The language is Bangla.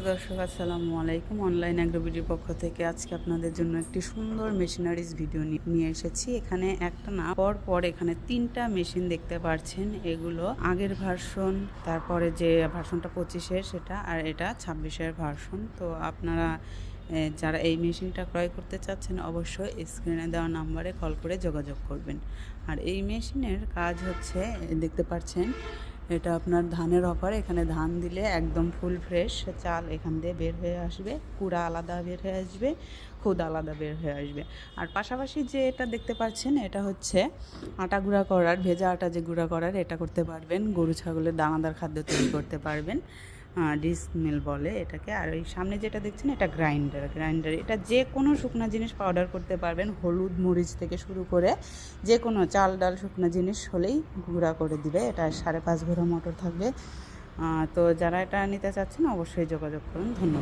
সুপ্রিয় দর্শক, আসসালামু আলাইকুম। অনলাইন অ্যাগ্রোবিডির পক্ষ থেকে আজকে আপনাদের জন্য একটি সুন্দর মেশিনারিজ ভিডিও নিয়ে এসেছি। এখানে একটা না পর এখানে 3টা মেশিন দেখতে পাচ্ছেন। এগুলো আগের ভার্সন, তারপরে যে ভার্সনটা 25-এর সেটা, আর এটা 26-এর ভার্সন। তো আপনারা যারা এই মেশিনটা ক্রয় করতে চাচ্ছেন অবশ্যই স্ক্রিনে দেওয়া নাম্বারে কল করে যোগাযোগ করবেন। আর এই মেশিনের কাজ হচ্ছে, দেখতে পাচ্ছেন এটা আপনার ধানের অফার। এখানে ধান দিলে একদম ফুল ফ্রেশ চাল এখান দিয়ে বের হয়ে আসবে, কুড়া আলাদা বের হয়ে আসবে, খুদ আলাদা বের হয়ে আসবে। আর পাশাপাশি যে এটা দেখতে পাচ্ছেন এটা হচ্ছে আটা গুঁড়া করার, ভেজা আটা যে গুঁড়া করার, এটা করতে পারবেন। গরু ছাগলের দানাদার খাদ্য তৈরি করতে পারবেন, ডিস্ক মিল বলে এটাকে। আর এই সামনে যেটা দেখছেন এটা গ্রাইন্ডার। এটা যে কোনো শুকনো জিনিস পাউডার করতে পারবেন, হলুদ মরিচ থেকে শুরু করে যে কোনো চাল ডাল শুকনো জিনিস হলেই গুঁড়া করে দিবে। এটা 5.5 ঘোড়া মোটর থাকবে। তো যারা এটা নিতে চাচ্ছেন অবশ্যই যোগাযোগ করুন। ধন্যবাদ।